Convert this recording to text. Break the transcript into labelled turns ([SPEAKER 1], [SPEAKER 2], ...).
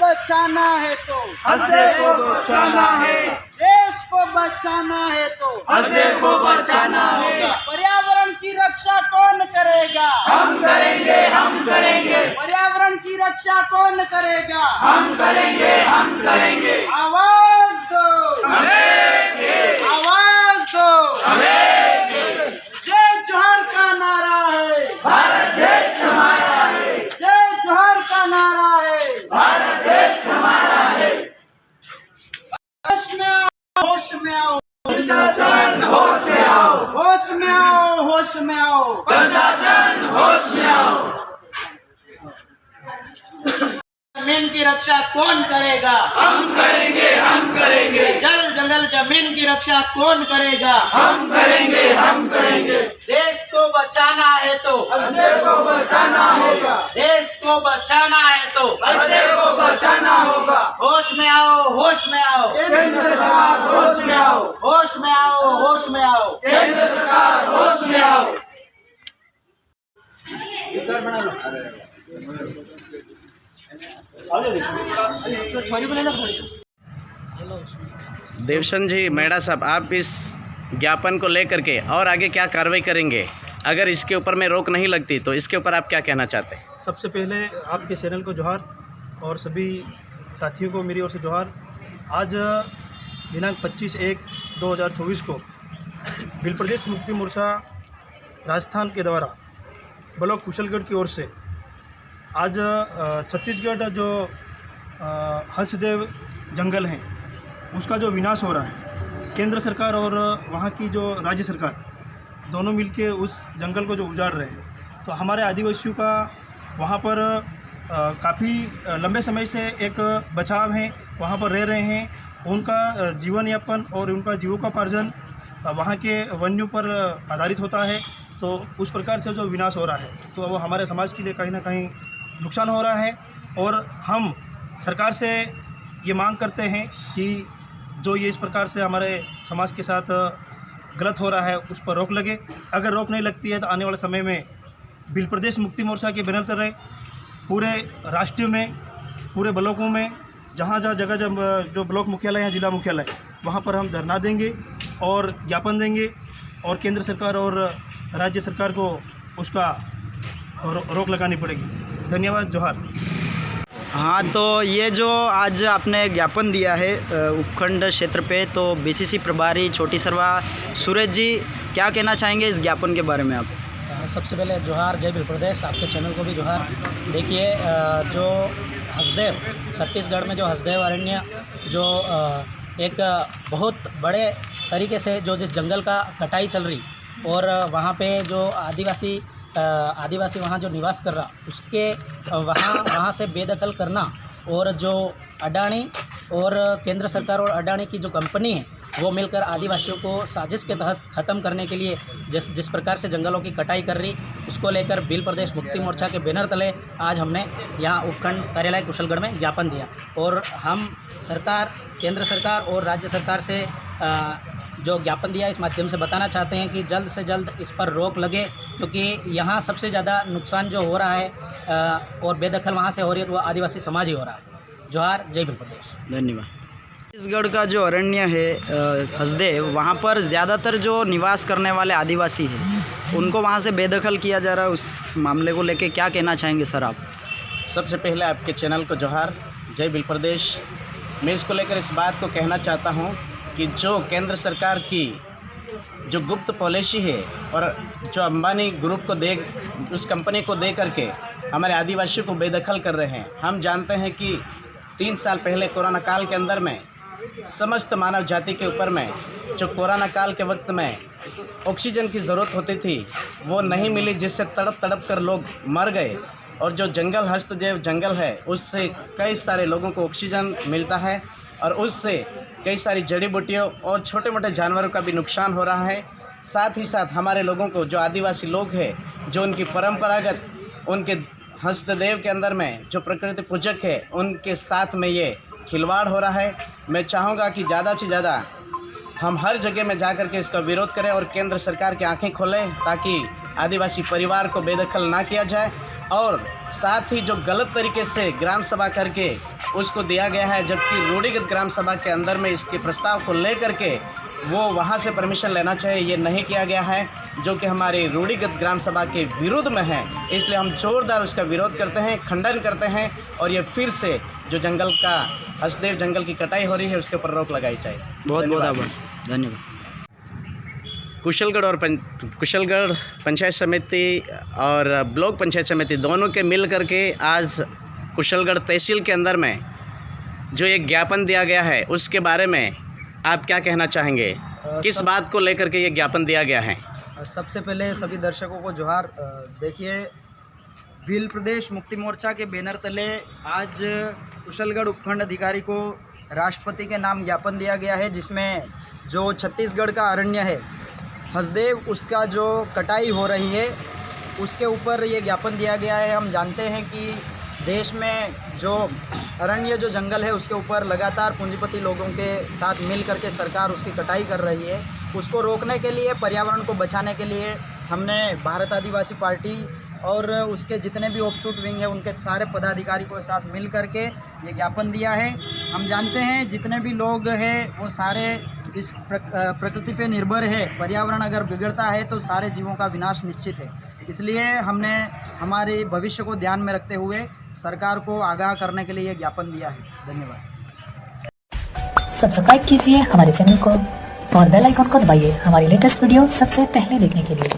[SPEAKER 1] बचाना है तो
[SPEAKER 2] हंसदेव को बचाना है,
[SPEAKER 1] देश को बचाना है तो
[SPEAKER 2] हंसदेव को बचाना होगा।
[SPEAKER 1] पर्यावरण की रक्षा कौन करेगा?
[SPEAKER 2] हम करेंगे, हम करेंगे,
[SPEAKER 1] पर्यावरण की रक्षा कौन करेगा?
[SPEAKER 2] हम करेंगे, हम करेंगे।
[SPEAKER 1] आवाज दो, आवाज दो। जय जोहर का नारा है,
[SPEAKER 2] भारत देश हमारा है,
[SPEAKER 1] जय जोहर का नारा है।
[SPEAKER 2] भारत देश हमारा है।
[SPEAKER 1] होश में आओ, होश में आओ,
[SPEAKER 2] प्रशासन होश में आओ,
[SPEAKER 1] होश में आओ, होश में आओ।
[SPEAKER 2] प्रशासन होश में आओ।
[SPEAKER 1] जमीन की रक्षा कौन करेगा?
[SPEAKER 2] हम करेंगे, हम करेंगे,
[SPEAKER 1] जल जंगल जमीन की रक्षा कौन करेगा?
[SPEAKER 2] हम करेंगे, हम करेंगे।
[SPEAKER 1] देश को बचाना है तो
[SPEAKER 2] हंसदेव को बचाना होगा,
[SPEAKER 1] देश को बचाना है तो
[SPEAKER 2] हंसदेव को बचाना होगा।
[SPEAKER 1] होश में आओ, होश में आओ,
[SPEAKER 2] केंद्र सरकार होश में आओ,
[SPEAKER 1] होश में आओ, होश में आओ।
[SPEAKER 2] केंद्र सरकार होश में आओ।
[SPEAKER 3] देवशन जी, मेड़ा साहब, आप इस ज्ञापन को लेकर के और आगे क्या कार्रवाई करेंगे? अगर इसके ऊपर में रोक नहीं लगती तो इसके ऊपर आप क्या कहना चाहते हैं?
[SPEAKER 4] सबसे पहले आपके चैनल को जोहार और सभी साथियों को मेरी ओर से जोहार। आज दिनांक 25/1/2024 को भील प्रदेश मुक्ति मोर्चा राजस्थान के द्वारा ब्लॉक कुशलगढ़ की ओर से आज छत्तीसगढ़ जो हंसदेव जंगल हैं उसका जो विनाश हो रहा है, केंद्र सरकार और वहाँ की जो राज्य सरकार दोनों मिलके उस जंगल को जो उजाड़ रहे हैं, तो हमारे आदिवासियों का वहाँ पर काफ़ी लंबे समय से एक बचाव है, वहाँ पर रह रहे हैं। उनका जीवन यापन और उनका जीविकोपार्जन वहाँ के वन्यों पर आधारित होता है। तो उस प्रकार से जो विनाश हो रहा है तो वो हमारे समाज के लिए कहीं ना कहीं नुकसान हो रहा है। और हम सरकार से ये मांग करते हैं कि जो ये इस प्रकार से हमारे समाज के साथ गलत हो रहा है उस पर रोक लगे। अगर रोक नहीं लगती है तो आने वाले समय में भील प्रदेश मुक्ति मोर्चा के बैनर तले पूरे राष्ट्र में, पूरे ब्लॉकों में, जहाँ जगह जो ब्लॉक मुख्यालय हैं, जिला मुख्यालय, वहाँ पर हम धरना देंगे और ज्ञापन देंगे और केंद्र सरकार और राज्य सरकार को उसका रोक लगानी पड़ेगी। धन्यवाद, जोहार।
[SPEAKER 3] हाँ, तो ये जो आज आपने ज्ञापन दिया है उपखंड क्षेत्र पे, तो बीसीसी प्रभारी छोटी सरवा सूरज जी, क्या कहना चाहेंगे इस ज्ञापन के बारे में आप?
[SPEAKER 5] सबसे पहले जोहार, जय भील प्रदेश। आपके चैनल को भी जोहार। देखिए, जो हंसदेव छत्तीसगढ़ में जो हंसदेव अरण्य जो एक बहुत बड़े तरीके से जो जिस जंगल का कटाई चल रही और वहाँ पे जो आदिवासी वहाँ जो निवास कर रहा उसके वहाँ से बेदखल करना और जो अडानी और केंद्र सरकार और अडानी की जो कंपनी है वो मिलकर आदिवासियों को साजिश के तहत ख़त्म करने के लिए जिस प्रकार से जंगलों की कटाई कर रही, उसको लेकर भील प्रदेश मुक्ति मोर्चा के बैनर तले आज हमने यहाँ उपखंड कार्यालय कुशलगढ़ में ज्ञापन दिया। और हम सरकार, केंद्र सरकार और राज्य सरकार से जो ज्ञापन दिया इस माध्यम से बताना चाहते हैं कि जल्द से जल्द इस पर रोक लगे, क्योंकि यहाँ सबसे ज़्यादा नुकसान जो हो रहा है और बेदखल वहाँ से हो रही है तो वो आदिवासी समाज ही हो रहा है। जोहार, जय भील प्रदेश।
[SPEAKER 3] धन्यवाद। छत्तीसगढ़ का जो अरण्य है हंसदेव, वहाँ पर ज़्यादातर जो निवास करने वाले आदिवासी हैं उनको वहाँ से बेदखल किया जा रहा है। उस मामले को लेके क्या कहना चाहेंगे सर आप?
[SPEAKER 6] सबसे पहले आपके चैनल को जोहार, जय भील प्रदेश। मैं इसको लेकर इस बात को कहना चाहता हूँ कि जो केंद्र सरकार की जो गुप्त पॉलिसी है और जो अंबानी ग्रुप को उस कंपनी को दे करके हमारे आदिवासियों को बेदखल कर रहे हैं। हम जानते हैं कि 3 साल पहले कोरोना काल के अंदर में समस्त मानव जाति के ऊपर में जो कोरोना काल के वक्त में ऑक्सीजन की ज़रूरत होती थी वो नहीं मिली, जिससे तड़प कर लोग मर गए। और जो जंगल हस्तदेव जंगल है उससे कई सारे लोगों को ऑक्सीजन मिलता है और उससे कई सारी जड़ी बूटियों और छोटे मोटे जानवरों का भी नुकसान हो रहा है। साथ ही साथ हमारे लोगों को जो आदिवासी लोग हैं, जो उनकी परंपरागत उनके हस्तदेव के अंदर में जो प्रकृति पूजक है, उनके साथ में ये खिलवाड़ हो रहा है। मैं चाहूँगा कि ज़्यादा से ज़्यादा हम हर जगह में जा कर के इसका विरोध करें और केंद्र सरकार की आंखें खोलें, ताकि आदिवासी परिवार को बेदखल ना किया जाए, और साथ ही जो गलत तरीके से ग्राम सभा करके उसको दिया गया है, जबकि रूढ़िगत ग्राम सभा के अंदर में इसके प्रस्ताव को लेकर के वो वहाँ से परमिशन लेना चाहिए, ये नहीं किया गया है, जो कि हमारी रूढ़िगत ग्राम सभा के विरुद्ध में है। इसलिए हम जोरदार उसका विरोध करते हैं, खंडन करते हैं, और ये फिर से जो जंगल का हसदेव जंगल की कटाई हो रही है उसके ऊपर रोक लगाई जाए।
[SPEAKER 3] बहुत बहुत आभार, धन्यवाद।
[SPEAKER 6] कुशलगढ़ पंचायत समिति और ब्लॉक पंचायत समिति दोनों के मिल करके आज कुशलगढ़ तहसील के अंदर में जो एक ज्ञापन दिया गया है उसके बारे में आप क्या कहना चाहेंगे? किस बात को लेकर के ये ज्ञापन दिया गया है?
[SPEAKER 3] सबसे पहले सभी दर्शकों को जोहार। देखिए, भील प्रदेश मुक्ति मोर्चा के बैनर तले आज कुशलगढ़ उपखंड अधिकारी को राष्ट्रपति के नाम ज्ञापन दिया गया है, जिसमें जो छत्तीसगढ़ का अरण्य है हसदेव, उसका जो कटाई हो रही है उसके ऊपर ये ज्ञापन दिया गया है। हम जानते हैं कि देश में जो अरण्य जो जंगल है उसके ऊपर लगातार पूंजीपति लोगों के साथ मिल करके सरकार उसकी कटाई कर रही है। उसको रोकने के लिए, पर्यावरण को बचाने के लिए हमने भारत आदिवासी पार्टी और उसके जितने भी ऑफशूट विंग है उनके सारे पदाधिकारी को साथ मिल करके ये ज्ञापन दिया है। हम जानते हैं जितने भी लोग हैं वो सारे इस प्रकृति पे निर्भर है। पर्यावरण अगर बिगड़ता है तो सारे जीवों का विनाश निश्चित है। इसलिए हमने हमारे भविष्य को ध्यान में रखते हुए सरकार को आगाह करने के लिए ये ज्ञापन दिया है। धन्यवाद।
[SPEAKER 7] सब्सक्राइब कीजिए हमारे चैनल को और बेल आइकन को दबाइए हमारी लेटेस्ट वीडियो सबसे पहले देखने के लिए।